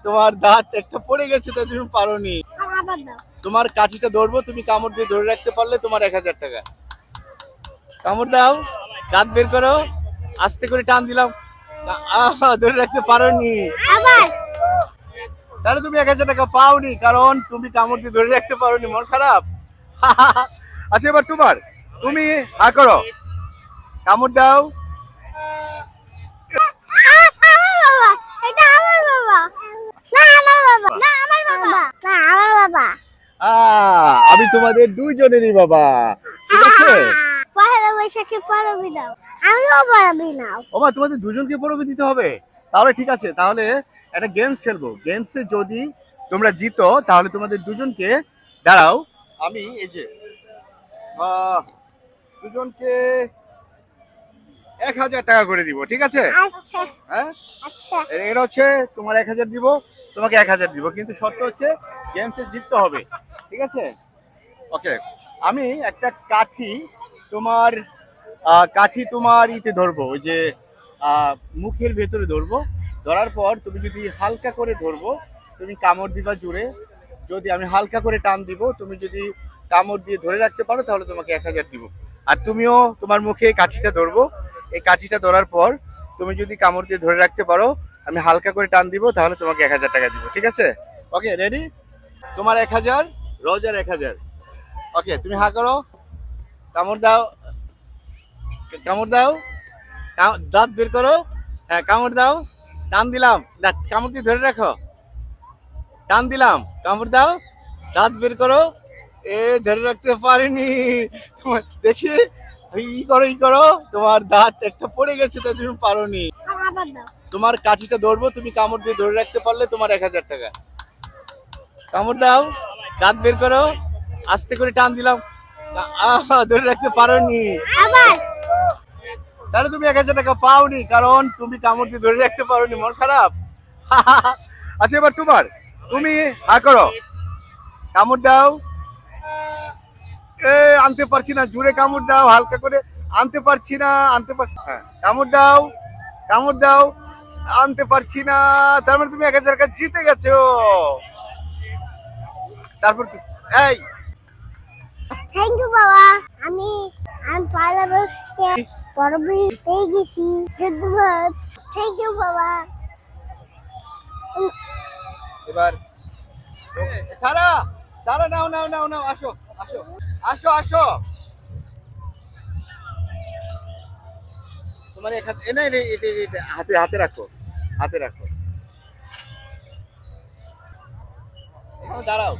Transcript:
তোমার দাঁত একটা পড়ে গেছে, তাই তুমি পারোনি। তোমার কাঠিটা ধরবো, তুমি কামড় দিয়ে ধরে রাখতে পারলে তোমার 1000 টাকা। কামড় দাও, দাঁত বের করো, আস্তে করে টান দিলাম, ধরে রাখতে পারোনি। তাহলে তুমি 1000 টাকা পাওনি, কারণ তুমি কামড় দিয়ে ধরে রাখতে পারোনি। মন খারাপ? আচ্ছা, এবার তুমি হা করো, কামড় দাও। আমি তোমাদের দুইজনেরই বাবা, ঠিক আছে? পয়লা বৈশাখে পরবি দাও, আমিও পরবি নাও। ওমা, তোমাদের দুজনকে পরবে দিতে হবে? তাহলে ঠিক আছে, তাহলে একটা গেমস খেলবো। গেমসে যদি তোমরা জিতো তাহলে তোমাদের দুজনকে, দাঁড়াও, আমি এই যে দুজনকে 1000 টাকা করে দিব, ঠিক আছে? আচ্ছা হ্যাঁ, আচ্ছা এটা হচ্ছে তোমার 1000 দিব, তোমাকে 1000 দিব, কিন্তু শর্ত হচ্ছে গেমসে জিততে হবে, ঠিক আছে? ওকে, আমি একটা কাঠি তোমার ইতে ধরবো, ওই যে মুখের ভেতরে ধরবো। ধরার পর তুমি যদি হালকা করে ধরবো, তুমি কামড় দিবা জুড়ে। যদি আমি হালকা করে টান দিব, তুমি যদি কামড় দিয়ে ধরে রাখতে পারো তাহলে তোমাকে 1000 দিব। আর তুমিও তোমার মুখে কাঠিটা ধরবো। এই কাঠিটা ধরার পর তুমি যদি কামড় দিয়ে ধরে রাখতে পারো, আমি হালকা করে টান দিব, তাহলে তোমাকে 1000 টাকা দিব, ঠিক আছে? ওকে, রেডি? তোমার 1000, রোজার 1000। ওকে, তুমি হা করো, কামড় দাও, কামড় দাও, দাঁত বের করো। হ্যাঁ, কামড় দাও, টান দিলাম, দাঁত কামড় দিয়ে ধরে রাখো, টান দিলাম, কামড় দাও, দাঁত বের করো। ধরে রাখতে পারিনি। তোমার দেখি, ই করো, তোমার দাঁত একটা পড়ে গেছে, তাই তুমি পারোনি। তোমার কাঠিটা ধরবো, তুমি কামড় দিয়ে ধরে রাখতে পারলে তোমার 1000 টাকা। কামড় দাও, দাঁত বের করো, আস্তে করে টান দিলাম, ধরে রাখতে পারোনি। তাহলে তুমি 1000 টাকা পাওনি, কারণ তুমি কামড় দিয়ে ধরে রাখতে পারোনি। মন খারাপ? আচ্ছা, এবার তুমি হা করো, কামড় দাও। আনতে পারছি না, জুড়ে কামড় দাও, হালকা করে আনতে পারছি না, হ্যাঁ, কামড় দাও, কামড় দাও, আনতে পারছি না। তার মানে তুমি 1000 টাকা জিতে গেছো। তারপর এই, থ্যাংক ইউ বাবা। আমি পয়লা বৈশাখে পরবি পেয়ে গেছি। ধন্যবাদ, থ্যাংক ইউ বাবা। এবার সারা, নাও নাও নাও নাও, আসো আসো আসো আসো। তোমার হাতে হাতে রাখো, হাতে রাখো, দাঁড়াও।